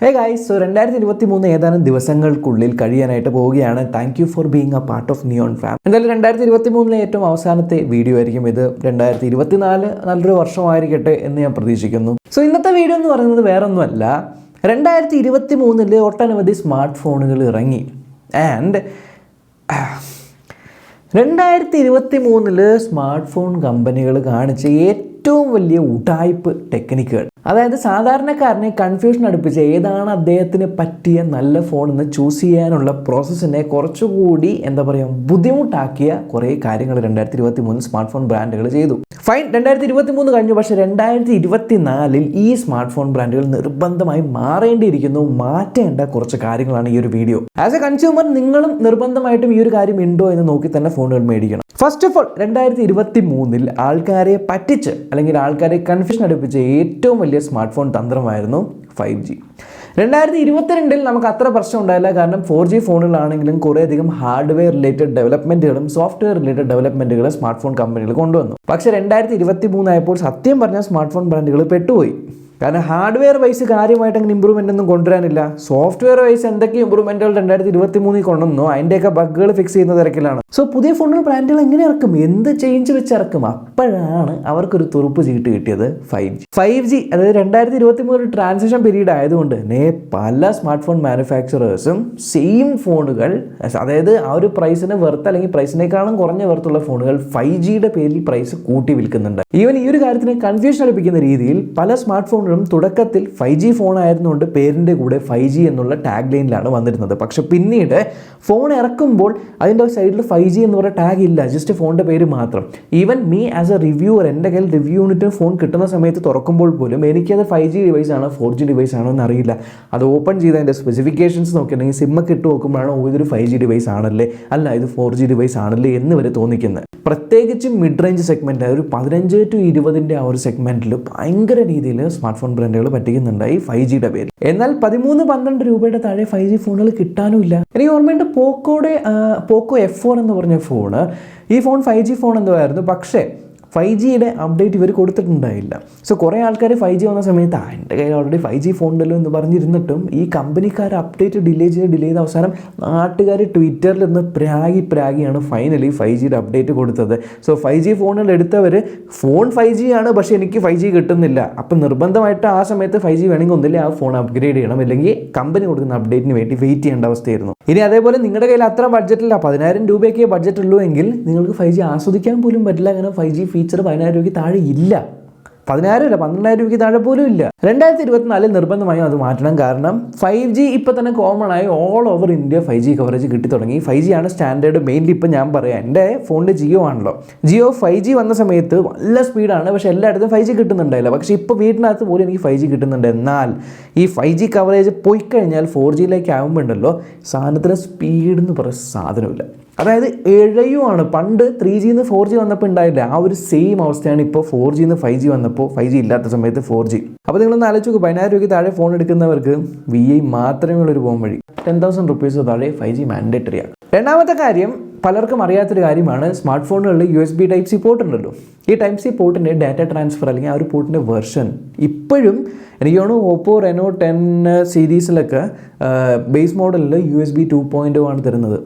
Hey guys, so 2023 ഏതാനും ദിവസങ്ങൾക്കുള്ളിൽ കഴിയാനായിട്ട് പോവുകയാണ്. Thank you for being A part of neon farm. എന്തായാലും 2023 ഏറ്റവും അവസാനത്തെ വീഡിയോ ആയിരിക്കും ഇത്. 2024 നല്ലൊരു വർഷമായിരിക്കട്ടെ എന്ന് ഞാൻ പ്രതീക്ഷിക്കുന്നു. സോ ഇന്നത്തെ വീഡിയോ എന്ന് പറയുന്നത് വേറൊന്നുമല്ല, 2023 ഒട്ടനവധി സ്മാർട്ട് ഫോണുകൾ ഇറങ്ങി. ആൻഡ് 2023 സ്മാർട്ട് ഫോൺ കമ്പനികൾ കാണിച്ച ഏറ്റവും വലിയ ഉടായ്പ് ടെക്നിക്കുകൾ, അതായത് സാധാരണക്കാരനെ കൺഫ്യൂഷൻ അടുപ്പിച്ച് ഏതാണ് അദ്ദേഹത്തിന് പറ്റിയ നല്ല ഫോൺ എന്ന് ചൂസ് ചെയ്യാനുള്ള പ്രോസസ്സിനെ കുറച്ചുകൂടി ബുദ്ധിമുട്ടാക്കിയ കുറേ കാര്യങ്ങൾ 2023 സ്മാർട്ട് ഫോൺ ബ്രാൻഡുകൾ ചെയ്തു. ഫൈൻ, 2023 കഴിഞ്ഞു. പക്ഷേ 2024 ഈ സ്മാർട്ട് ഫോൺ ബ്രാൻഡുകൾ നിർബന്ധമായി മാറേണ്ടിയിരിക്കുന്നു. മാറ്റേണ്ട കുറച്ച് കാര്യങ്ങളാണ് ഈ ഒരു വീഡിയോ. ആസ് എ കൺസ്യൂമർ നിങ്ങളും നിർബന്ധമായിട്ടും ഈ ഒരു കാര്യം ഉണ്ടോ എന്ന് നോക്കി തന്നെ ഫോണുകൾ മേടിക്കണം. ഫസ്റ്റ് ഓഫ് ഓൾ, 2023 ആൾക്കാരെ പറ്റിച്ച് അല്ലെങ്കിൽ ആൾക്കാരെ കൺഫ്യൂഷൻ അടുപ്പിച്ച് ഏറ്റവും വലിയ സ്മാർട്ട് ഫോൺ തന്ത്രമായിരുന്നു 5G. 2022 നമുക്ക് അത്ര പ്രശ്നം ഉണ്ടായില്ല, കാരണം 4G ഫോണുകളാണെങ്കിലും കുറേയധികം ഹാർഡ്വെയർ റിലേറ്റഡ് ഡെവലപ്മെൻറ്റുകളും സോഫ്റ്റ്വെയർ റിലേറ്റഡ് ഡെവലപ്മെൻറ്റുകളും സ്മാർട്ട് ഫോൺ കമ്പനികൾ കൊണ്ടുവന്നു. പക്ഷേ 2023 ആയപ്പോൾ സത്യം പറഞ്ഞാൽ സ്മാർട്ട് ഫോൺ ബ്രാൻഡുകൾ പെട്ടുപോയി. കാരണം ഹാർഡ്വെയർ വൈസ് കാര്യമായിട്ട് അങ്ങനെ ഇമ്പ്രൂവ്മെൻ്റ് ഒന്നും കൊണ്ടുവരാനില്ല. സോഫ്റ്റ്വെയർ വൈസ് എന്തൊക്കെ ഇമ്പ്രൂവ്മെൻറ്റുകൾ 2023 കൊണ്ടുവന്നോ അതിൻ്റെയൊക്കെ ബഗ്ഗുകൾ ഫിക്സ് ചെയ്യുന്ന തിരക്കിലാണ്. സോ പുതിയ ഫോണുകൾ ബ്രാൻഡുകൾ എങ്ങനെ ഇറക്കും, എന്ത് ചേഞ്ച് വെച്ച് ഇറക്കും? അപ്പോഴാണ് അവർക്കൊരു തുറുപ്പ് ചീട്ട് കിട്ടിയത് 5G. അതായത് 2023 ട്രാൻസിഷൻ പീരീഡ് ആയതുകൊണ്ട് തന്നെ പല സ്മാർട്ട് ഫോൺ മാനുഫാക്ചറേഴ്സും സെയിം ഫോണുകൾ, അതായത് ആ ഒരു പ്രൈസിന് വെർത്ത് അല്ലെങ്കിൽ പ്രൈസിനേക്കാളും കുറഞ്ഞ വെർത്തുള്ള ഫോണുകൾ 5Gയുടെ പേരിൽ പ്രൈസ് കൂട്ടി വിൽക്കുന്നുണ്ട്. ഈവൻ ഈ ഒരു കാര്യത്തിന് കൺഫ്യൂഷൻ അടുപ്പിക്കുന്ന രീതിയിൽ പല സ്മാർട്ട് ഫോണുകളും തുടക്കത്തിൽ 5G ഫോൺ ആയിരുന്നുകൊണ്ട് പേരിൻ്റെ കൂടെ 5G എന്നുള്ള ടാഗ് ലൈനിലാണ് വന്നിരുന്നത്. പക്ഷെ പിന്നീട് ഫോൺ ഇറക്കുമ്പോൾ അതിൻ്റെ സൈഡിൽ 5G എന്ന് പറയുന്ന ടാഗ് ഇല്ല, ജസ്റ്റ് ഫോണിൻ്റെ പേര് മാത്രം. Even me as A reviewer, എൻ്റെ കയ്യിൽ റിവ്യൂ യൂണിറ്റ് ഫോൺ കിട്ടുന്ന സമയത്ത് തുറക്കുമ്പോൾ പോലും എനിക്കത് 5G ഡിവൈസ് ആണോ 4G ഡിവൈസ് ആണോ എന്ന് അറിയില്ല. അത് ഓപ്പൺ ചെയ്ത് അതിൻ്റെ സ്പെസിഫിക്കേഷൻസ് നോക്കിയിട്ടുണ്ടെങ്കിൽ സിമ്മൊക്കെ ഇട്ട് നോക്കുമ്പോഴാണ് ഇതൊരു 5G ഡിവൈസ് ആണല്ലേ, അല്ല ഇത് 4G ഡിവൈസ് ആണല്ലേ എന്ന് വരെ തോന്നിക്കുന്നത്. പ്രത്യേകിച്ച് മിഡ് റേഞ്ച് സെഗ്മെൻറ്റ്, ഒരു 15 to 20 ആ ഒരു സെഗ്മെൻറ്റിൽ ഭയങ്കര രീതിയിൽ സ്മാർട്ട് ഫോൺ ബ്രാൻഡുകൾ പറ്റിക്കുന്നുണ്ടായി 5Gയുടെ പേരിൽ. എന്നാൽ 13-12 രൂപയുടെ താഴെ 5G ഫോണുകൾ കിട്ടാനും ഇല്ല. എനിക്ക് ഓർമ്മയുണ്ട് പോക്കോ F4 എന്ന് പറഞ്ഞ ഫോണ്, ഈ ഫോൺ 5G ഫോൺ എന്തായിരുന്നു, പക്ഷേ 5Gയുടെ അപ്ഡേറ്റ് ഇവർ കൊടുത്തിട്ടുണ്ടായില്ല. സോ കുറേ ആൾക്കാർ 5G വന്ന സമയത്ത് എൻ്റെ കയ്യിൽ ഓൾറെഡി 5G ഫോൺ ഉണ്ടല്ലോ എന്ന് പറഞ്ഞിരുന്നിട്ടും ഈ കമ്പനിക്കാർ അപ്ഡേറ്റ് ഡിലേ ചെയ്ത് അവസാനം നാട്ടുകാർ ട്വിറ്ററിൽ നിന്ന് പ്രാഗിയാണ് ഫൈനലി 5Gയുടെ അപ്ഡേറ്റ് കൊടുത്തത്. സോ 5G ഫോണുകൾ എടുത്തവർ ഫോൺ 5G ആണ്, പക്ഷേ എനിക്ക് 5G കിട്ടുന്നില്ല. അപ്പം നിർബന്ധമായിട്ട് ആ സമയത്ത് 5G വേണമെങ്കിൽ ഒന്നില്ലേ ആ ഫോൺ അപ്ഗ്രേഡ് ചെയ്യണം, അല്ലെങ്കിൽ കമ്പനി കൊടുക്കുന്ന അപ്ഡേറ്റിന് വേണ്ടി വെയിറ്റ് ചെയ്യേണ്ട അവസ്ഥയായിരുന്നു. ഇനി അതേപോലെ നിങ്ങളുടെ കയ്യിൽ അത്ര ബഡ്ജറ്റില്ല, 10,000 രൂപയൊക്കെ ബഡ്ജറ്റ് ഉള്ളൂ എങ്കിൽ നിങ്ങൾക്ക് 5G ആസ്വദിക്കാൻ പോലും പറ്റില്ല. അങ്ങനെ 5G ഫീച്ചർ 10,000 രൂപയ്ക്ക് താഴെ ഇല്ല. 10,000 ഇല്ല, 12,000 രൂപയ്ക്ക് താഴെ പോലും ഇല്ല. 2024 നിർബന്ധമായും അത് മാറ്റണം. കാരണം 5G ഇപ്പോൾ തന്നെ കോമൺ ആയി all over India 5G coverage കിട്ടി തുടങ്ങി. 5G ആണ് സ്റ്റാൻഡേർഡ്. മെയിൻലി ഇപ്പം ഞാൻ പറയാം, എൻ്റെ ഫോണിൽ ജിയോ ആണല്ലോ. ജിയോ 5G വന്ന സമയത്ത് നല്ല സ്പീഡാണ്, പക്ഷേ എല്ലായിടത്തും 5G കിട്ടുന്നുണ്ടായില്ല. പക്ഷേ ഇപ്പോൾ വീട്ടിനകത്ത് പോലും എനിക്ക് 5G കിട്ടുന്നുണ്ട്. എന്നാൽ ഈ 5G കവറേജ് പോയി കഴിഞ്ഞാൽ 4Gയിലേക്ക് ആകുമ്പോൾ ഉണ്ടല്ലോ, സാധനത്തിന് സ്പീഡ് എന്ന് പറയുന്ന സാധനമില്ല. അതായത് ഇഴയുമാണ്. പണ്ട് 3Gന്ന് 4G വന്നപ്പോൾ ഉണ്ടായില്ല, ആ ഒരു സെയിം അവസ്ഥയാണ് ഇപ്പോൾ 4Gന്ന് 5G വന്നപ്പോൾ. 5G ഇല്ലാത്ത സമയത്ത് 4G. അപ്പോൾ നിങ്ങളൊന്ന് ആലോചിച്ച് നോക്കുക, 10,000 രൂപയ്ക്ക് താഴെ ഫോൺ എടുക്കുന്നവർക്ക് VI മാത്രമേ ഉള്ളൊരു പോകാൻ വഴി. 10,000 റുപ്പീസ് താഴെ 5G മാൻഡേറ്ററി ആണ്. രണ്ടാമത്തെ കാര്യം, പലർക്കും അറിയാത്തൊരു കാര്യമാണ്, സ്മാർട്ട് ഫോണുകളിൽ USB Type-C പോർട്ട് ഉണ്ടല്ലോ. ഈ Type-C പോർട്ടിൻ്റെ ഡാറ്റ ട്രാൻസ്ഫർ അല്ലെങ്കിൽ ആ ഒരു പോർട്ടിൻ്റെ വെർഷൻ ഇപ്പോഴും എനിക്ക് തോന്നുന്നു ഓപ്പോ Reno 10 സീരീസിലൊക്കെ ബേസ് മോഡലിൽ USB 2.0 ആണ് തരുന്നത്.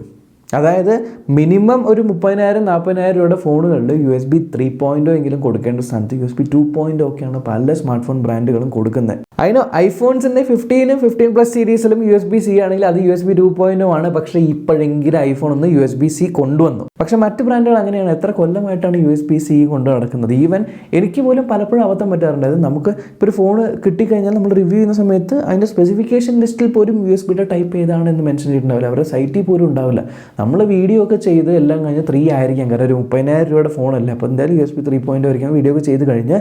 അതായത് മിനിമം ഒരു 30,000-40,000 രൂപയുടെ ഫോണുകളിൽ USB 3.0 എങ്കിലും കൊടുക്കേണ്ട സ്ഥാനത്ത് USB 2.0 ഒക്കെയാണ് പല സ്മാർട്ട് ഫോൺ ബ്രാൻഡുകളും കൊടുക്കുന്നത്. അതിന് ഐഫോൺസിൻ്റെ 15+ സീരീസിലും USB-C ആണെങ്കിൽ അത് USB 2.0 ആണ്. പക്ഷേ ഇപ്പോഴെങ്കിലും ഐഫോൺ ഒന്ന് USB-C കൊണ്ടുവന്നു. പക്ഷേ മറ്റ് ബ്രാൻഡുകൾ അങ്ങനെയാണ്. എത്ര കൊല്ലമായിട്ടാണ് USB-C കൊണ്ട് നടക്കുന്നത്. ഈവൻ എനിക്ക് പോലും പലപ്പോഴും അബദ്ധം പറ്റാറുണ്ട്. അത് നമുക്ക് ഇപ്പോൾ ഒരു ഫോൺ കിട്ടിക്കഴിഞ്ഞാൽ നമ്മൾ റിവ്യൂ ചെയ്യുന്ന സമയത്ത് അതിൻ്റെ സ്പെസിഫിക്കേഷൻ ലിസ്റ്റിൽ പോലും USB-യുടെ ടൈപ്പ് ഏതാണെന്ന് മെൻഷൻ ചെയ്തിട്ടുണ്ടാവില്ല, അവരുടെ സൈറ്റിൽ പോലും ഉണ്ടാവില്ല. നമ്മൾ വീഡിയോ ഒക്കെ ചെയ്ത് എല്ലാം കഴിഞ്ഞ് 3 ആയിരിക്കാം, കാരണം ഒരു 30,000 രൂപയുടെ ഫോണല്ലേ. അപ്പോൾ എന്തായാലും USB 3.0 ആയിരിക്കും. വീഡിയോ ഒക്കെ ചെയ്ത് കഴിഞ്ഞ്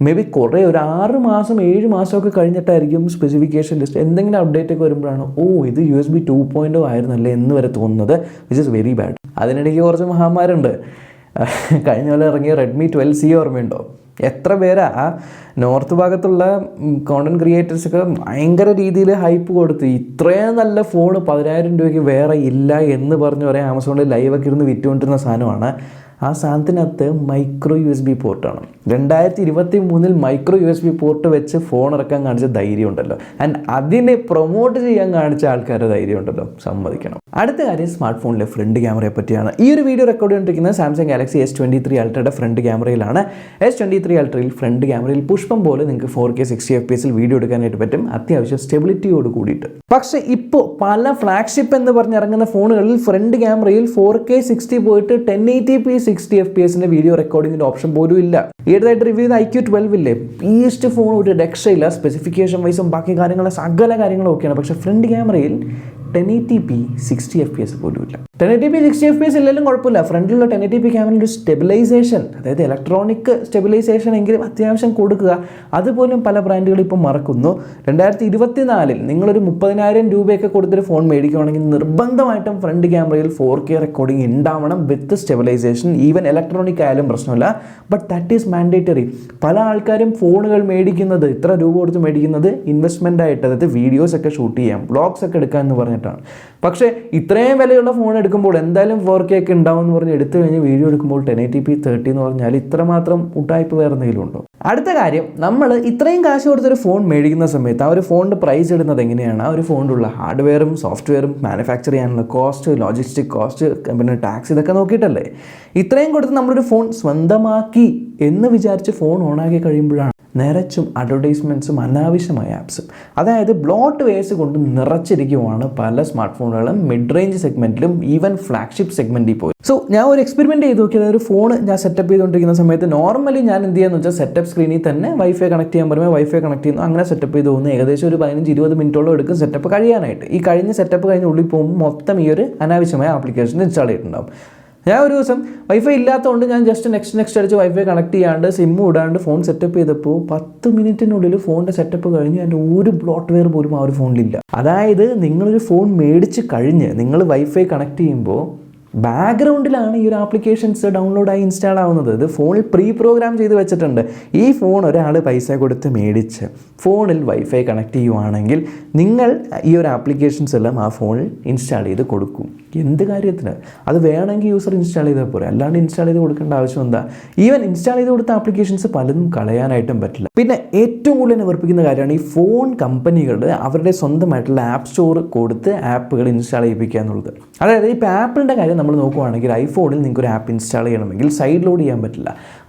മേ ബി കുറേ ഒരു 6 മാസം 7 മാസമൊക്കെ കഴിഞ്ഞിട്ടായിരിക്കും സ്പെസിഫിക്കേഷൻ ലിസ്റ്റ് എന്തെങ്കിലും അപ്ഡേറ്റ് ഒക്കെ വരുമ്പോഴാണ് ഇത് USB 2.0 ആയിരുന്നല്ലേ എന്ന് വരെ തോന്നുന്നത്, വിച്ച് ഇസ് വെരി ബാഡ്. അതിനിടയ്ക്ക് കുറച്ച് മഹാന്മാരുണ്ട്. കഴിഞ്ഞ പോലെ ഇറങ്ങിയ Redmi 12C ഓർമ്മയുണ്ടോ? എത്ര പേരാ ആ നോർത്ത് ഭാഗത്തുള്ള കോണ്ടന്റ് ക്രിയേറ്റേഴ്സൊക്കെ ഭയങ്കര രീതിയിൽ ഹൈപ്പ് കൊടുത്ത്, ഇത്രയും നല്ല ഫോൺ 10,000 രൂപയ്ക്ക് വേറെ ഇല്ല എന്ന് പറഞ്ഞ് പറയാൻ ആമസോണിൽ ലൈവൊക്കെ ഇരുന്ന് വിറ്റുകൊണ്ടിരുന്ന സാധനമാണ്. ആ സാധനത്തിനകത്ത് മൈക്രോ USB പോർട്ടാണ്. 2023 മൈക്രോ USB പോർട്ട് വെച്ച് ഫോൺ ഇറക്കാൻ കാണിച്ച ധൈര്യം ഉണ്ടല്ലോ, ആൻഡ് അതിനെ പ്രൊമോട്ട് ചെയ്യാൻ കാണിച്ച ആൾക്കാരുടെ ധൈര്യം ഉണ്ടല്ലോ, സമ്മതിക്കണം. അടുത്ത കാര്യം സ്മാർട്ട് ഫോണിലെ ഫ്രണ്ട് ക്യാമറയെ പറ്റിയാണ്. ഈ ഒരു വീഡിയോ റെക്കോർഡ് ചെയ്തിരിക്കുന്നത് സാംസങ് ഗാലക്സി S23 അൾട്രയുടെ ഫ്രണ്ട് ക്യാമറയിലാണ്. S23 അൾട്രയിൽ ഫ്രണ്ട് ക്യാമറയിൽ പുഷ്പം പോലെ നിങ്ങൾക്ക് 4K 60 FPS വീഡിയോ എടുക്കാനായിട്ട് പറ്റും, അത്യാവശ്യം സ്റ്റെബിലിറ്റിയോട് കൂടിയിട്ട്. പക്ഷേ ഇപ്പോൾ പല ഫ്ലാഗ്ഷിപ്പ് എന്ന് പറഞ്ഞിറങ്ങുന്ന ഫോണുകളിൽ ഫ്രണ്ട് ക്യാമറയിൽ 4K 60 പോയിട്ട് 1080p 60 FPS വീഡിയോ റെക്കോർഡിങ്ങിൻ്റെ ഓപ്ഷൻ പോലും ഇല്ല. ഈയിടെയായിട്ട് റിവ്യൂ ചെയ്ത iQ12 ഇല്ലേ, ബീസ്റ്റ് ഫോൺ, ഒരു രക്ഷയില്ല. സ്പെസിഫിക്കേഷൻ വൈസും ബാക്കി കാര്യങ്ങളും സകല കാര്യങ്ങളും ഒക്കെയാണ്. പക്ഷേ ഫ്രണ്ട് ക്യാമറയിൽ 1080p 60 FPS പോലും ഇല്ല. 1080p 60 FPS ഇല്ലെങ്കിലും കുഴപ്പമില്ല. ഫ്രണ്ടിലുള്ള 1080p ക്യാമറയിൽ ഒരു സ്റ്റെബിലൈസേഷൻ, അതായത് ഇലക്ട്രോണിക് സ്റ്റെബിലൈസേഷൻ എങ്കിലും അത്യാവശ്യം കൊടുക്കുക, അതുപോലും പല ബ്രാൻഡുകളും ഇപ്പോൾ മറക്കുന്നു. 2024 നിങ്ങളൊരു 30,000 രൂപയൊക്കെ കൊടുത്തൊരു ഫോൺ മേടിക്കുകയാണെങ്കിൽ നിർബന്ധമായിട്ടും ഫ്രണ്ട് ക്യാമറയിൽ 4K റെക്കോർഡിംഗ് ഉണ്ടാവണം വിത്ത് സ്റ്റെബിലൈസേഷൻ. ഈവൻ ഇലക്ട്രോണിക് ആയാലും പ്രശ്നമില്ല, ബട്ട് ദാറ്റ് ഈസ് മാൻഡേറ്ററി. പല ആൾക്കാരും ഫോണുകൾ മേടിക്കുന്നത്, ഇത്ര രൂപ കൊടുത്ത് മേടിക്കുന്നത് ഇൻവെസ്റ്റ്മെൻ്റ് ആയിട്ട്, അതായത് വീഡിയോസ് ഒക്കെ ഷൂട്ട് ചെയ്യാം, വ്ളോഗ്സ് ഒക്കെ എടുക്കാൻ എന്ന് പറഞ്ഞിട്ടാണ്. പക്ഷേ ഇത്രയും വിലയുള്ള ഫോൺ എടുക്കുമ്പോൾ എന്തായാലും 4K ഒക്കെ ഉണ്ടാവും എന്ന് പറഞ്ഞ് എടുത്തു കഴിഞ്ഞ് വീഡിയോ എടുക്കുമ്പോൾ 1080p 30 എന്ന് പറഞ്ഞാൽ ഇത്രമാത്രം ഉട്ടായ്പ വേറെ എന്തെങ്കിലും ഉണ്ടോ? അടുത്ത കാര്യം, നമ്മൾ ഇത്രയും കാശ് കൊടുത്തൊരു ഫോൺ മേടിക്കുന്ന സമയത്ത് ആ ഒരു ഫോണിൻ്റെ പ്രൈസ് ഇടുന്നത് എങ്ങനെയാണ്? ആ ഒരു ഫോണിലുള്ള ഹാർഡ്വെയറും സോഫ്റ്റ്വെയറും മാനുഫാക്ചർ ചെയ്യാനുള്ള കോസ്റ്റ്, ലോജിസ്റ്റിക് കോസ്റ്റ്, പിന്നെ ടാക്സ്, ഇതൊക്കെ നോക്കിയിട്ടല്ലേ. ഇത്രയും കൊടുത്ത് നമ്മളൊരു ഫോൺ സ്വന്തമാക്കി എന്ന് വിചാരിച്ച് ഫോൺ ഓണാക്കി കഴിയുമ്പോഴാണ് നിറച്ചും അഡ്വർടൈസ്മെൻറ്റ്സും അനാവശ്യമായ ആപ്സും, അതായത് ബ്ലോട്ട് വേസ് കൊണ്ട് നിറച്ചിരിക്കുവാണ് പല സ്മാർട്ട് ഫോണുകളും മിഡ് റേഞ്ച് സെഗ്മെൻറ്റിലും ഈവൻ ഫ്ലാഗ്ഷിപ്പ് സെഗ്മെൻറ്റിൽ പോയി. സോ ഞാൻ ഒരു എക്സ്പെരിമെൻറ്റ് ചെയ്ത് നോക്കിയത്, ഒരു ഫോൺ ഞാൻ സെറ്റപ്പ് ചെയ്തുകൊണ്ടിരിക്കുന്ന സമയത്ത് നോർമലി ഞാൻ എന്ത് ചെയ്യാന്ന് വെച്ചാൽ സെറ്റപ്പ് സ്ക്രീനിൽ തന്നെ വൈഫൈ കണക്ട് ചെയ്യാൻ പറയുമ്പോൾ വൈഫൈ കണക്ട് ചെയ്യുന്നു, അങ്ങനെ സെറ്റപ്പ് ചെയ്ത് പോകുന്നു. ഏകദേശം ഒരു 15-20 മിനിറ്റോളം എടുക്കും സെറ്റപ്പ് കഴിയാനായിട്ട്. ഈ കഴിഞ്ഞ സെറ്റപ്പ് കഴിഞ്ഞ് ഉള്ളിൽ പോകുമ്പോൾ മൊത്തം ഈ ഒരു അനാവശ്യമായ ആപ്ലിക്കേഷൻ ഇൻസ്റ്റാൾ ചെയ്തിട്ടുണ്ടാവും. ഞാൻ ഒരു ദിവസം വൈഫൈ ഇല്ലാത്തതുകൊണ്ട് ഞാൻ ജസ്റ്റ് നെക്സ്റ്റ് അടിച്ച് വൈഫൈ കണക്ട് ചെയ്യാണ്ട് സിമ്മ് ഇടാണ്ട് ഫോൺ സെറ്റപ്പ് ചെയ്തപ്പോൾ 10 മിനിറ്റിനുള്ളിൽ ഫോണിൻ്റെ സെറ്റപ്പ് കഴിഞ്ഞ് എൻ്റെ ഒരു ബ്ലോട്ട് വെയർ പോലും ആ ഒരു ഫോണിലില്ല. അതായത് നിങ്ങളൊരു ഫോൺ മേടിച്ച് കഴിഞ്ഞ് നിങ്ങൾ വൈഫൈ കണക്ട് ചെയ്യുമ്പോൾ ബാക്ക്ഗ്രൗണ്ടിലാണ് ഈ ഒരു ആപ്ലിക്കേഷൻസ് ഡൗൺലോഡായി ഇൻസ്റ്റാൾ ആവുന്നത്. ഇത് ഫോണിൽ പ്രീ പ്രോഗ്രാം ചെയ്ത് വെച്ചിട്ടുണ്ട്. ഈ ഫോൺ ഒരാൾ പൈസ കൊടുത്ത് മേടിച്ച് ഫോണിൽ വൈഫൈ കണക്ട് ചെയ്യുവാണെങ്കിൽ നിങ്ങൾ ഈ ഒരു ആപ്ലിക്കേഷൻസ് എല്ലാം ആ ഫോണിൽ ഇൻസ്റ്റാൾ ചെയ്ത് കൊടുക്കും. എന്ത് കാര്യത്തിന്? അത് വേണമെങ്കിൽ യൂസർ ഇൻസ്റ്റാൾ ചെയ്താൽ പോരെ, അല്ലാണ്ട് ഇൻസ്റ്റാൾ ചെയ്ത് കൊടുക്കേണ്ട ആവശ്യം എന്താ? ഈവൻ ഇൻസ്റ്റാൾ ചെയ്ത് കൊടുത്ത ആപ്ലിക്കേഷൻസ് പലതും കളയാനായിട്ടും പറ്റില്ല. പിന്നെ ഏറ്റവും കൂടുതൽ വെറുപ്പിക്കുന്ന കാര്യമാണ് ഈ ഫോൺ കമ്പനികൾ അവരുടെ സ്വന്തമായിട്ടുള്ള ആപ്പ് സ്റ്റോർ കൊടുത്ത് ആപ്പുകൾ ഇൻസ്റ്റാൾ ചെയ്യിപ്പിക്കുക എന്നുള്ളത്. അതായത് ഇപ്പോൾ ആപ്പിളിൻ്റെ കാര്യം നമ്മൾ നോക്കുകയാണെങ്കിൽ ഐഫോണിൽ നിങ്ങൾക്ക് ഒരു ആപ്പ് ഇൻസ്റ്റാൾ ചെയ്യണമെങ്കിൽ സൈഡ് ലോഡ് ചെയ്യാൻ പറ്റില്ല,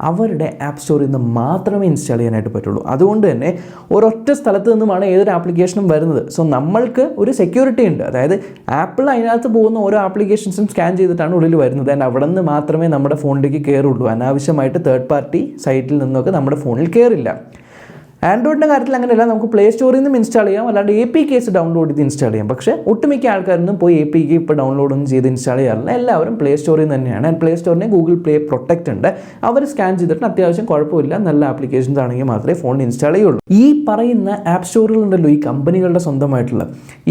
അവരുടെ ആപ്പ് സ്റ്റോറിൽ നിന്ന് മാത്രമേ ഇൻസ്റ്റാൾ ചെയ്യാനായിട്ട് പറ്റുള്ളൂ. അതുകൊണ്ട് തന്നെ ഒരൊറ്റ സ്ഥലത്ത് നിന്നുമാണ് ഏതൊരു ആപ്ലിക്കേഷനും വരുന്നത്. സോ നമ്മൾക്ക് ഒരു സെക്യൂരിറ്റി ഉണ്ട്, അതായത് ആപ്പിൾ അതിനകത്ത് പോകുന്ന ഓരോ ആപ്ലിക്കേഷൻസും സ്കാൻ ചെയ്തിട്ടാണ് ഉള്ളിൽ വരുന്നത്. ആൻഡ് അവിടെ നിന്ന് മാത്രമേ നമ്മുടെ ഫോണിലേക്ക് കയറുള്ളൂ. അനാവശ്യമായിട്ട് തേർഡ് പാർട്ടി സൈറ്റിൽ നിന്നൊക്കെ നമ്മുടെ ഫോണിൽ കയറില്ല. ആൻഡ്രോയിഡിൻ്റെ കാര്യത്തിൽ അങ്ങനെയല്ല, നമുക്ക് പ്ലേ സ്റ്റോറിൽ നിന്നും ഇൻസ്റ്റാൾ ചെയ്യാം, അല്ലാണ്ട് APKs ഡൗൺലോഡ് ചെയ്ത് ഇൻസ്റ്റാൾ ചെയ്യാം. പക്ഷേ ഒട്ടുമിക്ക ആൾക്കാരൊന്നും പോയി APK ഇപ്പോൾ ഡൗൺലോഡ് ഒന്നും ചെയ്ത് ഇൻസ്റ്റാൾ ചെയ്യാറില്ല. എല്ലാവരും പ്ലേ സ്റ്റോറിൽ നിന്ന് തന്നെയാണ്. ആൻഡ് പ്ലേ സ്റ്റോറിന് ഗൂഗിൾ പ്ലേ പ്രൊട്ടക്റ്റ് ഉണ്ട്, അവർ സ്കാൻ ചെയ്തിട്ട് അത്യാവശ്യം കുഴപ്പമില്ല, നല്ല ആപ്ലിക്കേഷൻസ് ആണെങ്കിൽ മാത്രമേ ഫോണിൽ ഇൻസ്റ്റാൾ ചെയ്യുള്ളൂ. ഈ പറയുന്ന ആപ്പ് സ്റ്റോറുകളുണ്ടല്ലോ ഈ കമ്പനികളുടെ സ്വന്തമായിട്ടുള്ള,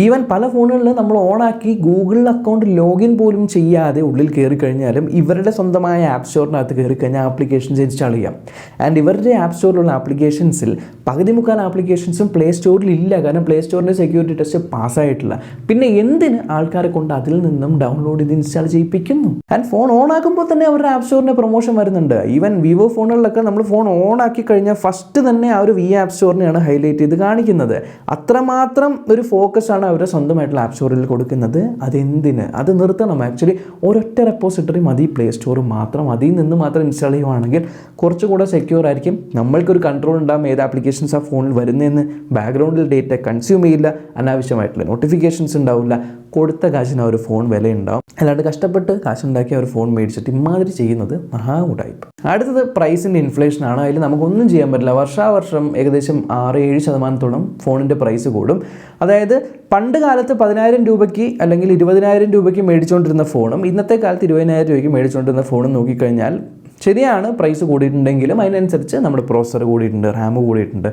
ഈവൻ പല ഫോണുകളിൽ നമ്മൾ ഓണാക്കി ഗൂഗിൾ അക്കൗണ്ട് ലോഗിൻ പോലും ചെയ്യാതെ ഉള്ളിൽ കയറി കഴിഞ്ഞാലും ഇവരുടെ സ്വന്തമായ ആപ്പ് സ്റ്റോറിനകത്ത് കയറി കഴിഞ്ഞാൽ ആപ്ലിക്കേഷൻസ് ഇൻസ്റ്റാൾ ചെയ്യാം. ആൻഡ് ഇവരുടെ ആപ്പ് സ്റ്റോറിലുള്ള ആപ്ലിക്കേഷൻസിൽ പകുതി മുക്കാൽ ആപ്ലിക്കേഷൻസും പ്ലേ സ്റ്റോറിൽ ഇല്ല, കാരണം പ്ലേ സ്റ്റോറിൻ്റെ സെക്യൂരിറ്റി ടെസ്റ്റ് പാസ്സായിട്ടില്ല. പിന്നെ എന്തിന് ആൾക്കാരെ കൊണ്ട് അതിൽ നിന്നും ഡൗൺലോഡ് ചെയ്ത് ഇൻസ്റ്റാൾ ചെയ്യിപ്പിക്കുന്നു? ആൻഡ് ഫോൺ ഓൺ ആക്കുമ്പോൾ തന്നെ അവരുടെ ആപ്പ് സ്റ്റോറിൻ്റെ പ്രൊമോഷൻ വരുന്നുണ്ട്. ഈവൻ വിവോ ഫോണുകളിലൊക്കെ നമ്മൾ ഫോൺ ഓൺ ആക്കി കഴിഞ്ഞാൽ ഫസ്റ്റ് തന്നെ ആ ഒരു ആപ്പ് സ്റ്റോറിനെയാണ് ഹൈലൈറ്റ് ചെയ്ത് കാണിക്കുന്നത്. അത്രമാത്രം ഒരു ഫോക്കസ് ആണ് അവരുടെ സ്വന്തമായിട്ടുള്ള ആപ്പ് സ്റ്റോറിൽ കൊടുക്കുന്നത്. അതെന്തിന്? അത് നിർത്തണം. ആക്ച്വലി ഒരൊറ്റ റെപ്പോസിറ്ററി മതി, പ്ലേ സ്റ്റോർ മാത്രം, അതിൽ നിന്ന് മാത്രം ഇൻസ്റ്റാൾ ചെയ്യുവാണെങ്കിൽ കുറച്ചുകൂടെ സെക്യൂർ ആയിരിക്കും. നമ്മൾക്കൊരു കൺട്രോൾ ഉണ്ടാകും ഏത് ആപ്ലിക്കേഷൻസ് ആ ഫോണിൽ വരുന്നതെന്ന്. ബാക്ക്ഗ്രൗണ്ടിൽ ഡേറ്റ കൺസ്യൂം ചെയ്യില്ല, അനാവശ്യമായിട്ടുള്ള നോട്ടിഫിക്കേഷൻസ് ഉണ്ടാവില്ല, കൊടുത്ത കാശിന് ആ ഒരു ഫോൺ വിലയുണ്ടാവും. അല്ലാണ്ട് കഷ്ടപ്പെട്ട് കാശുണ്ടാക്കി ആ ഒരു ഫോൺ മേടിച്ചിട്ട് ഇമാതിരി ചെയ്യുന്നത് മഹാ ഉടായിപ്പ്. അടുത്തത് പ്രൈസിൻ്റെ ഇൻഫ്ലേഷനാണ്. അതിൽ നമുക്കൊന്നും ചെയ്യാൻ പറ്റില്ല. വർഷാവർഷം ഏകദേശം 6-7% ഫോണിൻ്റെ പ്രൈസ് കൂടും. അതായത് പണ്ട് കാലത്ത് 10,000 രൂപയ്ക്ക് അല്ലെങ്കിൽ 20,000 രൂപയ്ക്ക് മേടിച്ചുകൊണ്ടിരുന്ന ഫോണും ഇന്നത്തെ കാലത്ത് 20,000 രൂപയ്ക്ക് മേടിച്ചുകൊണ്ടിരുന്ന ഫോണും നോക്കിക്കഴിഞ്ഞാൽ ശരിയാണ്, പ്രൈസ് കൂടിയിട്ടുണ്ടെങ്കിലും അതിനനുസരിച്ച് നമ്മുടെ പ്രോസസ്സർ കൂടിയിട്ടുണ്ട്, റാം കൂടിയിട്ടുണ്ട്,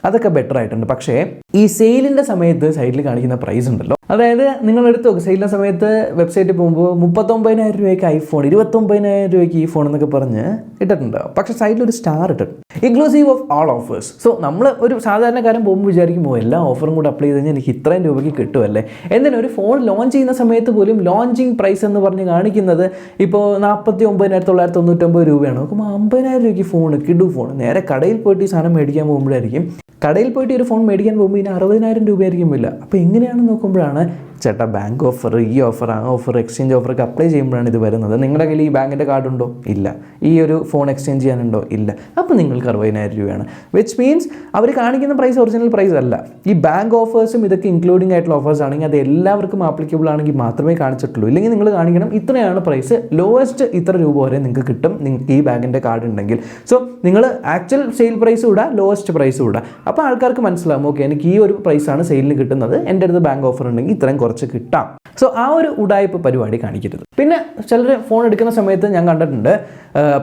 അതൊക്കെ ബെറ്റർ ആയിട്ടുണ്ട്. പക്ഷേ ഈ സെയിലിൻ്റെ സമയത്ത് സൈഡിൽ കാണിക്കുന്ന പ്രൈസ് ഉണ്ടല്ലോ, അതായത് നിങ്ങൾ എടുത്ത് നോക്ക്, സെയിലിൻ്റെ സമയത്ത് വെബ്സൈറ്റിൽ പോകുമ്പോൾ 39,000 രൂപയ്ക്ക് ഐഫോൺ, 29,000 രൂപയ്ക്ക് ഈ ഫോൺ എന്നൊക്കെ പറഞ്ഞ് ഇട്ടിട്ടുണ്ടാവും. പക്ഷേ സൈഡിലൊരു സ്റ്റാർ ഇട്ടിട്ടുണ്ട്, inclusive of all offers. So നമ്മൾ ഒരു സാധാരണക്കാരൻ പോകുമ്പോൾ വിചാരിക്കുമ്പോൾ എല്ലാ ഓഫറും കൂടെ അപ്ലൈ ചെയ്ത് കഴിഞ്ഞാൽ എനിക്ക് ഇത്രയും രൂപയ്ക്ക് കിട്ടുമല്ലേ. എന്തിനാ ഒരു ഫോൺ ലോഞ്ച് ചെയ്യുന്ന സമയത്ത് പോലും ലോഞ്ചിങ് പ്രൈസ് എന്ന് പറഞ്ഞ് കാണിക്കുന്നത് ഇപ്പോൾ 49,999 രൂപയാണ്. നോക്കുമ്പോൾ 50,000 രൂപയ്ക്ക് ഫോൺ, കിഡു ഫോൺ. നേരെ കടയിൽ പോയിട്ട് ഈ സാധനം മേടിക്കാൻ പോകുമ്പോഴായിരിക്കും, കടയിൽ പോയിട്ട് ഒരു ഫോൺ മേടിക്കാൻ പോകുമ്പോൾ ഇതിന് 60,000 രൂപയായിരിക്കും ഇല്ല. അപ്പോൾ എങ്ങനെയാണെന്ന് നോക്കുമ്പോഴാണ് ചേട്ടാ ബാങ്ക് ഓഫർ, ഈ ഓഫർ, ആ ഓഫർ, എക്സ്ചേഞ്ച് ഓഫറൊക്കെ അപ്ലൈ ചെയ്യുമ്പോഴാണ് ഇത് വരുന്നത്. നിങ്ങളുടെ കയ്യിൽ ഈ ബാങ്കിൻ്റെ കാർഡുണ്ടോ? ഇല്ല. ഈ ഒരു ഫോൺ എക്സ്ചേഞ്ച് ചെയ്യാനുണ്ടോ? ഇല്ല. അപ്പോൾ നിങ്ങൾക്ക് 60,000 രൂപയാണ്. വിച്ച് മീൻസ് അവർ കാണിക്കുന്ന പ്രൈസ് ഒറിജിനൽ പ്രൈസ് അല്ല. ഈ ബാങ്ക് ഓഫേഴ്സും ഇതൊക്കെ ഇൻക്ലൂഡിംഗ് ആയിട്ടുള്ള ഓഫേഴ്സ് ആണെങ്കിൽ അത് എല്ലാവർക്കും ആപ്ലിക്കബിൾ ആണെങ്കിൽ മാത്രമേ കാണിച്ചിട്ടുള്ളൂ. ഇല്ലെങ്കിൽ നിങ്ങൾ കാണിക്കണം ഇത്രയാണ് പ്രൈസ്, ലോവസ്റ്റ് ഇത്ര രൂപ വരെ നിങ്ങൾക്ക് കിട്ടും നിങ്ങൾക്ക് ഈ ബാങ്കിൻ്റെ കാർഡ് ഉണ്ടെങ്കിൽ. സോ നിങ്ങൾ ആക്ച്വൽ സെയിൽ പ്രൈസ് ഇടുക, ലോവസ്റ്റ് പ്രൈസ് ഇടുക. അപ്പോൾ ആൾക്കാർക്ക് മനസ്സിലാവും, ഓക്കെ എനിക്ക് ഈ ഒരു പ്രൈസാണ് സെയിലിന് കിട്ടുന്നത്, എൻ്റെ അടുത്ത് ബാങ്ക് ഓഫർ ഉണ്ടെങ്കിൽ ഇത്രയും കുറച്ച് കിട്ടാം. സോ ആ ഒരു ഉടായ്പ പരിപാടി കാണിക്കരുത്. പിന്നെ ചിലർ ഫോൺ എടുക്കുന്ന സമയത്ത് ഞാൻ കണ്ടിട്ടുണ്ട്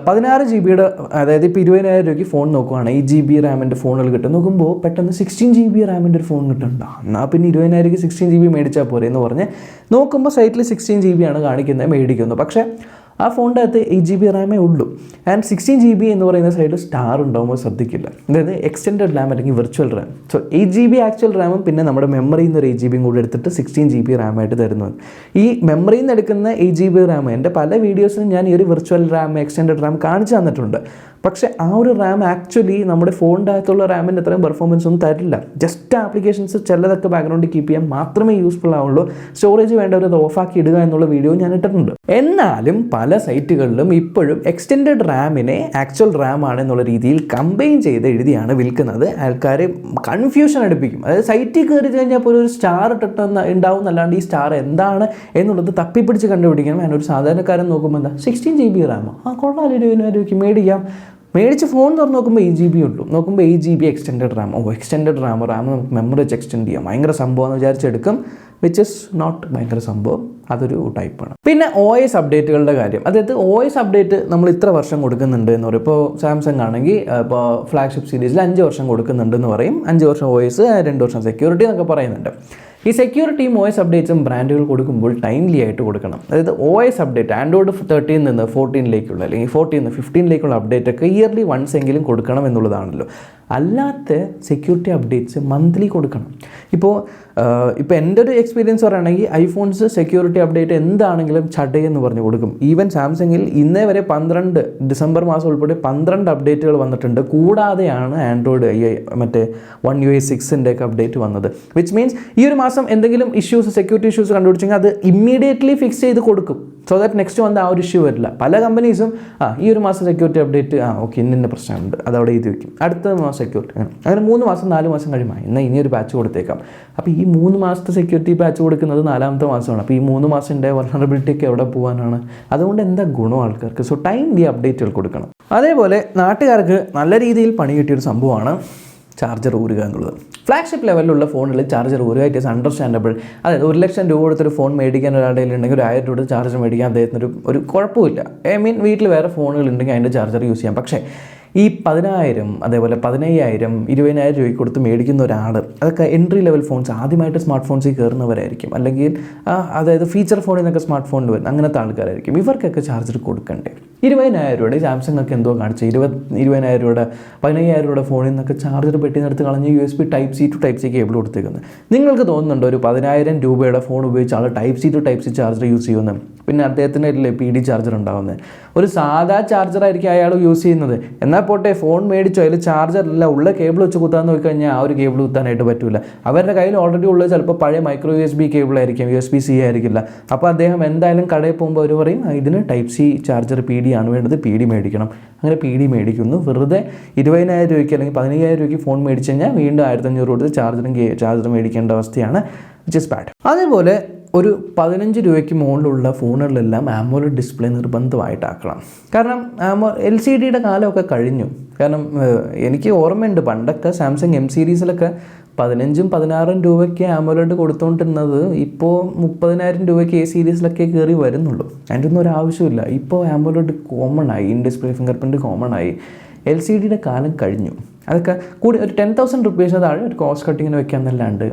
16 GB, അതായത് ഇപ്പോൾ 20,000 രൂപയ്ക്ക് ഫോൺ നോക്കുവാണെങ്കിൽ 8 GB റാമിൻ്റെ ഫോണുകൾ കിട്ടും. നോക്കുമ്പോൾ പെട്ടെന്ന് 16 GB റാമിൻ്റെ ഒരു ഫോൺ കിട്ടുന്നുണ്ടോ, എന്നാൽ പിന്നെ 20,000 രൂപയ്ക്ക് 16 GB മേടിച്ചാൽ പോരെ എന്ന് പറഞ്ഞ് നോക്കുമ്പോൾ സൈറ്റിൽ 16 GB ആണ് കാണിക്കുന്നത്, മേടിക്കുന്നത്. പക്ഷേ ആ ഫോണിൻ്റെ അകത്ത് 8 GB റാമേ ഉള്ളൂ. ആൻഡ് 16 GB എന്ന് പറയുന്ന സൈഡിൽ സ്റ്റാർ ഉണ്ടാകുമ്പോൾ ശ്രദ്ധിക്കില്ല, അതായത് എക്സ്റ്റെൻഡഡ് റാം അല്ലെങ്കിൽ virtual Ram. So 8 GB actual റാമും പിന്നെ നമ്മുടെ മെമ്മറിയിൽ നിന്ന് ഒരു 8 GB കൂടി എടുത്തിട്ട് 16 GB റാമായിട്ട് തരുന്നത്. ഈ മെമ്മറിയിൽ നിന്ന് എടുക്കുന്ന 8 GB റാം എൻ്റെ പല വീഡിയോസിലും ഞാൻ ഈ ഒരു വിർച്വൽ റാം, എക്സ്റ്റെൻഡഡ് റാം കാണിച്ചു തന്നിട്ടുണ്ട്. പക്ഷേ ആ ഒരു റാം ആക്ച്വലി നമ്മുടെ ഫോണിൻ്റെ അകത്തുള്ള റാമിൻ്റെ അത്രയും പെർഫോമൻസ് ഒന്നും തരില്ല. ജസ്റ്റ് ആപ്ലിക്കേഷൻസ് ചിലതൊക്കെ ബാക്ക്ഗ്രൗണ്ടിൽ കീപ്പ് ചെയ്യാൻ മാത്രമേ യൂസ്ഫുൾ ആവുള്ളൂ. സ്റ്റോറേജ് വേണ്ടവർ അത് ഓഫാക്കി ഇടുക എന്നുള്ള വീഡിയോ ഞാൻ ഇട്ടിട്ടുണ്ട്. എന്നാലും പല സൈറ്റുകളിലും ഇപ്പോഴും എക്സ്റ്റെൻഡഡ് റാമിനെ ആക്ച്വൽ റാം ആണ് എന്നുള്ള രീതിയിൽ കമ്പൈൻ ചെയ്ത് എഴുതിയാണ് വിൽക്കുന്നത്. ആൾക്കാർ കൺഫ്യൂഷൻ അടുപ്പിക്കും. അതായത് സൈറ്റിൽ കയറി കഴിഞ്ഞാൽ പോലും ഒരു സ്റ്റാർ ഇട്ടിട്ട് ഉണ്ടാവും എന്നല്ലാണ്ട് ഈ സ്റ്റാർ എന്താണ് എന്നുള്ളത് തപ്പിപ്പിടിച്ച് കണ്ടുപിടിക്കണം. ഞാൻ ഒരു സാധാരണക്കാരൻ നോക്കുമ്പോൾ എന്താ 16 GB റാമോ, ആ കൊള്ളാം, 20,000 രൂപയ്ക്ക് മേടിക്കാം. മേടിച്ച് ഫോൺ തുറന്ന് നോക്കുമ്പോൾ 8 GB ഉള്ളൂ. നോക്കുമ്പോൾ 8 GB extended Ram. Extended Ram നമുക്ക് മെമ്മറി വെച്ച് എക്സ്റ്റെൻഡ് ചെയ്യാം, ഭയങ്കര സംഭവമെന്ന് വിചാരിച്ചെടുക്കും. വിച്ച് ഇസ് നോട്ട് ഭയങ്കര സംഭവം, അതൊരു ടൈപ്പാണ്. പിന്നെ OS അപ്ഡേറ്റുകളുടെ കാര്യം, അതായത് OS അപ്ഡേറ്റ് നമ്മൾ ഇത്ര വർഷം കൊടുക്കുന്നുണ്ട് എന്ന് പറയും. ഇപ്പോൾ സാംസങ് ആണെങ്കിൽ ഇപ്പോൾ ഫ്ലാഗ്ഷിപ്പ് സീരീസിൽ 5 വർഷം കൊടുക്കുന്നുണ്ടെന്ന് പറയും. 5 വർഷം OS, 2 വർഷം സെക്യൂരിറ്റി എന്നൊക്കെ പറയുന്നുണ്ട്. ഈ സെക്യൂരിറ്റിയും OS അപ്ഡേറ്റ്സും ബ്രാൻഡുകൾ കൊടുക്കുമ്പോൾ ടൈംലി ആയിട്ട് കൊടുക്കണം. അതായത് OS അപ്ഡേറ്റ് ആൻഡ്രോയിഡ് 13 നിന്ന് 14 അല്ലെങ്കിൽ 14 നിന്ന് 15 അപ്ഡേറ്റ് ഒക്കെ ഇയർലി വൺസ് എങ്കിലും കൊടുക്കണം എന്നുള്ളതാണല്ലോ. അല്ലാത്ത സെക്യൂരിറ്റി അപ്ഡേറ്റ്സ് മന്ത്ലി കൊടുക്കണം. ഇപ്പോൾ എൻ്റെ ഒരു എക്സ്പീരിയൻസ് പറയുകയാണെങ്കിൽ ഐഫോൺസ് സെക്യൂരിറ്റി അപ്ഡേറ്റ് എന്താണെങ്കിലും ചടയെന്ന് പറഞ്ഞ് കൊടുക്കും. ഈവൻ സാംസങ്ങിൽ ഇന്നേ വരെ 12 ഡിസംബർ മാസം ഉൾപ്പെടെ 12 അപ്ഡേറ്റുകൾ വന്നിട്ടുണ്ട്. കൂടാതെയാണ് ആൻഡ്രോയിഡ് മറ്റേ 1 UI 6 ഒക്കെ അപ്ഡേറ്റ് വന്നത്. വിച്ച് മീൻസ് ഈ ഒരു മാസം എന്തെങ്കിലും ഇഷ്യൂസ്, സെക്യൂരിറ്റി ഇഷ്യൂസ് കണ്ടുപിടിച്ചെങ്കിൽ അത് ഇമ്മീഡിയറ്റ്ലി ഫിക്സ് ചെയ്ത് കൊടുക്കും. സോ ദാറ്റ് നെക്സ്റ്റ് വന്ന് ആ ഒരു ഇഷ്യൂ വരില്ല. പല കമ്പനീസും ഈ ഒരു മാസം സെക്യൂരിറ്റി അപ്ഡേറ്റ് ഓക്കെ ഇന്ന പ്രശ്നമുണ്ട്, അതവിടെ എഴുതി വയ്ക്കും. അടുത്ത മാസം സെക്യൂരിറ്റി അങ്ങനെ 3 മാസം 4 മാസം കഴിയുമ്പോൾ എന്നാൽ ഇനിയൊരു പാച്ച് കൊടുത്തേക്കാം. അപ്പോൾ ഈ 3 മാസത്തെ സെക്യൂരിറ്റി പാച്ച് കൊടുക്കുന്നത് 4ാമത്തെ മാസമാണ്. അപ്പോൾ ഈ 3 മാസത്തിൻ്റെ വൾനറബിലിറ്റി ഒക്കെ എവിടെ പോകാനാണ്? അതുകൊണ്ട് എന്താ ഗുണം ആൾക്കാർക്ക്? സോ ടൈംലി അപ്ഡേറ്റുകൾ കൊടുക്കണം. അതേപോലെ നാട്ടുകാർക്ക് നല്ല രീതിയിൽ പണി കിട്ടിയൊരു സംഭവമാണ് ചാർജർ ഊരുക എന്നുള്ളത്. ഫ്ലാഗ്ഷിപ്പ് ലെവലിലുള്ള ഫോണിൽ ചാർജർ ഊരുക ഇറ്റ് ഈസ് അണ്ടർസ്റ്റാൻഡബിൾ. അതായത് 1,00,000 രൂപ കൊടുത്തൊരു ഫോൺ മേടിക്കാൻ ഒരാളുടെ ഉണ്ടെങ്കിൽ ഒരു 1000 രൂപ ചാർജർ മേടിക്കാൻ അദ്ദേഹത്തിന് ഒരു കുഴപ്പമില്ല. വീട്ടിൽ വേറെ ഫോണുകൾ ഉണ്ടെങ്കിൽ അതിൻ്റെ ചാർജർ യൂസ് ചെയ്യാം. പക്ഷേ ഈ 10,000 അതേപോലെ 15,000 20,000 രൂപയ്ക്ക് കൊടുത്ത് മേടിക്കുന്ന ഒരാൾ, അതൊക്കെ എൻട്രി ലെവൽ ഫോൺസ്, ആദ്യമായിട്ട് സ്മാർട്ട് ഫോൺസിൽ കയറുന്നവരായിരിക്കും, അല്ലെങ്കിൽ അതായത് ഫീച്ചർ ഫോണിൽ നിന്നൊക്കെ സ്മാർട്ട് ഫോണിൽ വരുന്ന അങ്ങനത്തെ ആൾക്കാരായിരിക്കും. ഇവർക്കൊക്കെ ചാർജർ കൊടുക്കണ്ടേ? 20,000 രൂപയുടെ സാംസങ് ഒക്കെ എന്തോ കാണിച്ചു 20,000 രൂപയുടെ 15,000 രൂപയുടെ ഫോണിൽ നിന്നൊക്കെ ചാർജർ പെട്ടിന്നെടുത്ത് കളഞ്ഞ് USB Type-C to Type-C cable കൊടുത്തേക്കുന്നത്. നിങ്ങൾക്ക് തോന്നുന്നുണ്ടോ ഒരു 10,000 രൂപയുടെ ഫോൺ ഉപയോഗിച്ച് ആൾ Type-C to Type-C charger use ചെയ്യുമെന്ന്? പിന്നെ അദ്ദേഹത്തിൻ്റെ PD ചാർജർ ഉണ്ടാകുന്നത് ഒരു സാധാ ചാർജറായിരിക്കും അയാൾ യൂസ് ചെയ്യുന്നത്. എന്നാൽ പോട്ടെ, ഫോൺ മേടിച്ചോ അതിൽ ചാർജറില്ല, ഉള്ള കേബിൾ വെച്ച് കുത്താൻ നോക്കിക്കഴിഞ്ഞാൽ ആ ഒരു കേബിൾ കുത്താനായിട്ട് പറ്റില്ല. അവരുടെ കയ്യിൽ ഓൾറെഡി ഉള്ളത് ചിലപ്പോൾ പഴയ മൈക്രോ USB കേബിൾ ആയിരിക്കും, USB-C ആയിരിക്കില്ല. അപ്പോൾ അദ്ദേഹം എന്തായാലും കടയിൽ പോകുമ്പോൾ അവർ പറയും ഇതിന് Type-C ചാർജർ PD ആണ് വേണ്ടത്, PD മേടിക്കണം. അങ്ങനെ PD മേടിക്കുന്നു. വെറുതെ 20,000 രൂപയ്ക്ക് അല്ലെങ്കിൽ 15,000 രൂപയ്ക്ക് ഫോൺ മേടിച്ചു കഴിഞ്ഞാൽ വീണ്ടും 1,500 കൊടുത്ത് ചാർജർ മേടിക്കേണ്ട അവസ്ഥയാണ്, വിച്ച് ഇസ് ബാഡ്. അതേപോലെ ഒരു 15 രൂപയ്ക്ക് മുകളിലുള്ള ഫോണുകളിലെല്ലാം AMOLED ഡിസ്പ്ലേ നിർബന്ധമായിട്ടാക്കണം. കാരണം LCDയുടെ കാലമൊക്കെ കഴിഞ്ഞു. കാരണം എനിക്ക് ഓർമ്മയുണ്ട് പണ്ടൊക്കെ സാംസങ് M സീരീസിലൊക്കെ 15,000-16,000 രൂപയ്ക്ക് AMOLED കൊടുത്തുകൊണ്ടിരുന്നത് ഇപ്പോൾ 30,000 രൂപയ്ക്ക് A സീരീസിലൊക്കെ കയറി വരുന്നുള്ളൂ. അതിൻ്റെ ഒന്നും ഒരു ആവശ്യമില്ല. ഇപ്പോൾ AMOLED കോമൺ ആയി, in display finger print common ആയി. LCDയുടെ കാലം കഴിഞ്ഞു. അതൊക്കെ കൂടി ഒരു 10,000 റുപ്പീസിന് താഴെ ഒരു കോസ്റ്റ് കട്ടിങ്ങിന് വെക്കാന്നല്ലാണ്ട്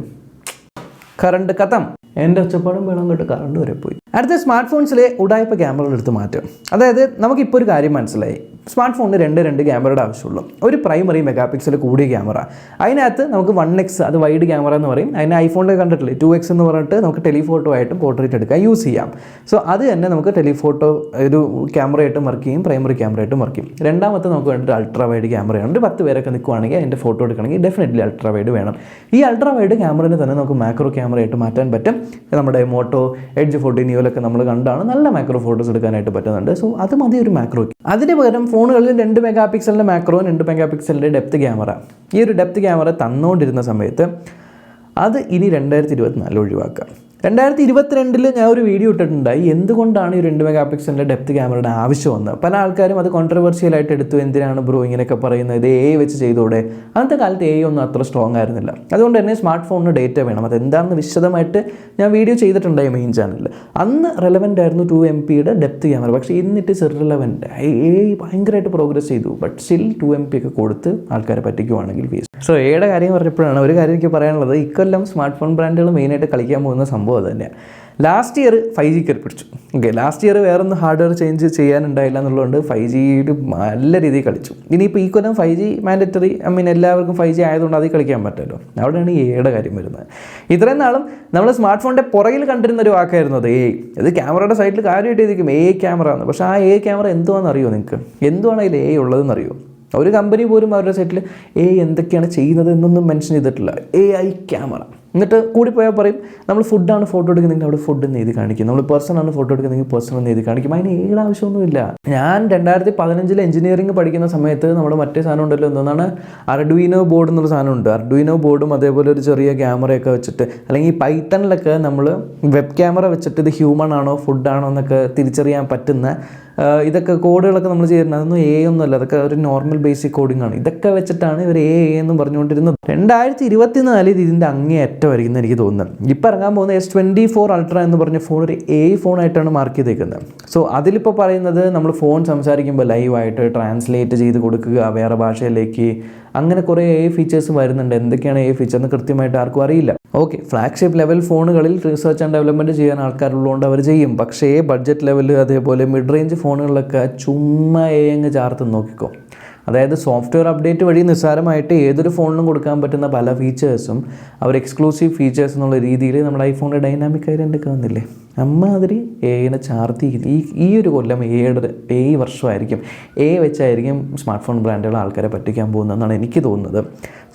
കറണ്ട് കഥം. എൻ്റെ ഒച്ചപ്പാടും വേണം കേട്ട് കറണ്ട് വരെ പോയി. അടുത്ത സ്മാർട്ട് ഫോൺസിലെ ഉടായ്പ ക്യാമറകൾ എടുത്ത് മാറ്റും. അതായത് നമുക്കിപ്പോൾ ഒരു കാര്യം മനസ്സിലായി, സ്മാർട്ട് ഫോണിന് രണ്ട് ക്യാമറയുടെ ആവശ്യമുള്ളൂ. ഒരു പ്രൈമറി മെഗാപിക്സൽ കൂടിയ ക്യാമറ, അതിനകത്ത് നമുക്ക് 1x അത് വൈഡ് ക്യാമറ എന്ന് പറയും. അതിന് ഐഫോണിൽ കണ്ടിട്ടില്ലേ 2x എന്ന് പറഞ്ഞിട്ട് നമുക്ക് ടെലിഫോട്ടോ ആയിട്ടും പോർട്രേറ്റ് എടുക്കാൻ യൂസ് ചെയ്യാം. സോ അത് തന്നെ നമുക്ക് ടെലിഫോട്ടോ ഒരു ക്യാമറയായിട്ടും വർക്ക് ചെയ്യും, പ്രൈമറി ക്യാമറയായിട്ടും വർക്ക് ചെയ്യും. രണ്ടാമത്തെ നമുക്ക് വേണ്ടിയിട്ട് അൾട്രാ വൈഡ് ക്യാമറയാണ്. ഒരു 10 പേരൊക്കെ നിൽക്കുവാണെങ്കിൽ അതിൻ്റെ ഫോട്ടോ എടുക്കണമെങ്കിൽ ഡെഫിനറ്റ്ലി അൾട്രാ വൈഡ് വേണം. ഈ അൾട്രാ വൈഡ് ക്യാമറയിൽ തന്നെ നമുക്ക് മാക്രോ ക്യാമറയായിട്ട് മാറ്റാൻ പറ്റും. നമ്മുടെ മോട്ടോ എഡ്ജ് 14 നിയോലൊക്കെ നമ്മൾ കണ്ടാണ് നല്ല മാക്രോ ഫോട്ടോസ് എടുക്കാനായിട്ട് പറ്റുന്നുണ്ട്. സോ അത് മതി ഒരു മാക്രോയ്ക്ക്. അതിന് പകരം ഫോണുകളിൽ 2 മെഗാപിക്സലിൻ്റെ മാക്രോ 2 മെഗാപിക്സലിൻ്റെ ഡെപ്ത് ക്യാമറ, ഈ ഒരു ഡെപ്ത് ക്യാമറ തന്നുകൊണ്ടിരുന്ന സമയത്ത് അത് ഇനി 2024 ഒഴിവാക്കുക. 2022 ഞാൻ ഒരു വീഡിയോ ഇട്ടിട്ടുണ്ടായി, എന്തുകൊണ്ടാണ് ഈ 2 മെഗാപിക്സലിൻ്റെ ഡെപ്ത് ക്യാമറയുടെ ആവശ്യം വന്ന്. പല ആൾക്കാരും അത് കോൺട്രവേഴ്ഷ്യലായിട്ട് എടുത്തു, എന്തിനാണ് ബ്രോ ഇങ്ങനെയൊക്കെ പറയുന്നത്, ഇത് AI വെച്ച് ചെയ്തോടെ. അന്നത്തെ കാലത്ത് AI ഒന്നും അത്ര സ്ട്രോങ് ആയിരുന്നില്ല. അതുകൊണ്ട് തന്നെ സ്മാർട്ട് ഫോണിന് ഡേറ്റ വേണം. അതെന്താണെന്ന് വിശദമായിട്ട് ഞാൻ വീഡിയോ ചെയ്തിട്ടുണ്ടായി മെയിൻ ചാനലിൽ. അന്ന് റെലവൻ്റ് ആയിരുന്നു 2 MP ഡെപ്ത് ക്യാമറ. പക്ഷേ ഇന്നിട്ട് ഇറലവൻ്റ്. AI ഭയങ്കരമായിട്ട് പ്രോഗ്രസ് ചെയ്തു. ബട്ട് സ്റ്റിൽ 2 MP ഒക്കെ കൊടുത്ത് ആൾക്കാരെ പറ്റിക്കുവാണെങ്കിൽ വേസ്റ്റ്. സോ AIയുടെ കാര്യം പറഞ്ഞപ്പോഴാണ് ഒരു കാര്യം എനിക്ക് പറയാനുള്ളത്. ഇക്കൊല്ലം സ്മാർട്ട് ഫോൺ ബ്രാൻഡുകൾ മെയിനായിട്ട് കളിക്കാൻ പോകുന്ന സംഭവം അത് തന്നെയാണ്. ലാസ്റ്റ് ഇയർ 5G കയറി പിടിച്ചു. ഓക്കെ, ലാസ്റ്റ് ഇയർ വേറൊന്നും ഹാർഡ്വെയർ ചേഞ്ച് ചെയ്യാനുണ്ടായില്ല എന്നുള്ളതുകൊണ്ട് 5G നല്ല രീതിയിൽ കളിച്ചു. ഇനിയിപ്പോൾ ഈ കൊല്ലം 5G മാൻഡറ്ററി, എല്ലാവർക്കും 5G ആയതുകൊണ്ട് അതിൽ കളിക്കാൻ പറ്റുമല്ലോ. അവിടെയാണ് AIയുടെ കാര്യം വരുന്നത്. ഇത്രയും നാളും നമ്മൾ സ്മാർട്ട് ഫോണിൻ്റെ പുറകിൽ കണ്ടിരുന്ന ഒരു വാക്കായിരുന്നു അത് AI. അത് ക്യാമറയുടെ സൈഡിൽ കാര്യമായിട്ട് എഴുതിക്കും AI ക്യാമറ എന്ന്. പക്ഷേ ആ AI ക്യാമറ എന്തുവാണെന്ന് അറിയുമോ നിങ്ങൾക്ക്? എന്തുവാണ് അതിൽ AI ഉള്ളതെന്ന് അറിയുമോ? ഒരു കമ്പനി പോലും അവരുടെ സൈറ്റിൽ AI എന്തൊക്കെയാണ് ചെയ്യുന്നത് എന്നൊന്നും മെൻഷൻ ചെയ്തിട്ടില്ല. AI camera. എന്നിട്ട് കൂടിപ്പോയാൽ പറയും നമ്മൾ ഫുഡാണ് ഫോട്ടോ എടുക്കുന്നെങ്കിൽ അവിടെ ഫുഡ് എന്ന് എഴുതി കാണിക്കും, നമ്മൾ പേഴ്സണാണ് ഫോട്ടോ എടുക്കുന്നെങ്കിൽ പേഴ്സൺ എന്ന് എഴുതി കാണിക്കും. അതിന് AIയുടെ ആവശ്യമൊന്നുമില്ല. ഞാൻ 2015 എഞ്ചിനീയറിംഗ് പഠിക്കുന്ന സമയത്ത് നമ്മുടെ മറ്റേ സാധനം ഉണ്ടല്ലോ, എന്താണ് അർഡുയിനോ ബോർഡ് എന്നുള്ള സാധനമുണ്ട്. അർഡുയിനോ ബോർഡും അതേപോലെ ഒരു ചെറിയ ക്യാമറയൊക്കെ വെച്ചിട്ട്, അല്ലെങ്കിൽ പൈത്തണിലൊക്കെ നമ്മൾ വെബ് ക്യാമറ വെച്ചിട്ട് ഇത് ഹ്യൂമൺ ആണോ ഫുഡാണോ എന്നൊക്കെ തിരിച്ചറിയാൻ പറ്റുന്ന ഇതൊക്കെ കോഡുകളൊക്കെ നമ്മൾ ചെയ്യുന്നത്. അതൊന്നും AI ഒന്നുമല്ല, അതൊക്കെ ഒരു നോർമൽ ബേസിക് കോഡിംഗ് ആണ്. ഇതൊക്കെ വെച്ചിട്ടാണ് ഇവർ AI എന്നും പറഞ്ഞുകൊണ്ടിരുന്നത്. 2024 ഇതിൻ്റെ അങ്ങേയറ്റമായിരിക്കും എന്ന് എനിക്ക് തോന്നുന്നത്. ഇപ്പോൾ ഇറങ്ങാൻ പോകുന്ന S24 Ultra എന്ന് പറഞ്ഞ ഫോൺ ഒരു AI ഫോണായിട്ടാണ് മാർക്ക് ചെയ്തേക്കുന്നത്. സോ അതിലിപ്പോൾ പറയുന്നത് നമ്മൾ ഫോൺ സംസാരിക്കുമ്പോൾ ലൈവായിട്ട് ട്രാൻസ്ലേറ്റ് ചെയ്ത് കൊടുക്കുക വേറെ ഭാഷയിലേക്ക്, അങ്ങനെ കുറേ AI ഫീച്ചേഴ്സ് വരുന്നുണ്ട്. എന്തൊക്കെയാണ് AI ഫീച്ചർ എന്ന് കൃത്യമായിട്ട് ആർക്കും അറിയില്ല. ഓക്കെ, ഫ്ലാഗ്ഷിപ്പ് ലെവൽ ഫോണുകളിൽ റിസർച്ച് ആൻഡ് ഡെവലപ്മെൻറ്റ് ചെയ്യാൻ ആൾക്കാരുള്ളതുകൊണ്ട് അവർ ചെയ്യും. പക്ഷേ ബഡ്ജറ്റ് ലെവൽ അതേപോലെ മിഡ് റേഞ്ച് ഫോണുകളിലൊക്കെ ചുമ്മാ AI അങ്ങ് ചാർത്ത് നോക്കിക്കോ. അതായത് സോഫ്റ്റ്വെയർ അപ്ഡേറ്റ് വഴി നിസ്സാരമായിട്ട് ഏതൊരു ഫോണിനും കൊടുക്കാൻ പറ്റുന്ന പല ഫീച്ചേഴ്സും അവർ എക്സ്ക്ലൂസീവ് ഫീച്ചേഴ്സ് എന്നുള്ള രീതിയിൽ നമ്മുടെ ഐഫോണിൻ്റെ ഡൈനാമിക് ഐഡൻ്റൊക്കെ വന്നില്ലേ, അമ്മാതിരി AIനെ ചാർത്തി ഈ ഒരു കൊല്ലം AI വർഷമായിരിക്കും. AI വെച്ചായിരിക്കും സ്മാർട്ട് ഫോൺ ബ്രാൻഡുകൾ ആൾക്കാരെ പറ്റിക്കാൻ പോകുന്നതെന്നാണ് എനിക്ക് തോന്നുന്നത്.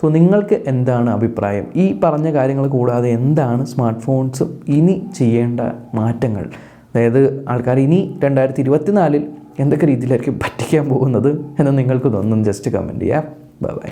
സോ നിങ്ങൾക്ക് എന്താണ് അഭിപ്രായം? ഈ പറഞ്ഞ കാര്യങ്ങൾ കൂടാതെ എന്താണ് സ്മാർട്ട് ഫോൺസ് ഇനി ചെയ്യേണ്ട മാറ്റങ്ങൾ? അതായത് ആൾക്കാർ ഇനി 2024 എന്തൊക്കെ രീതിയിലായിരിക്കും പറ്റിക്കാൻ പോകുന്നത് എന്ന് നിങ്ങൾക്ക് തോന്നുന്നു ജസ്റ്റ് കമൻറ്റ് ചെയ്യാം. ബൈ.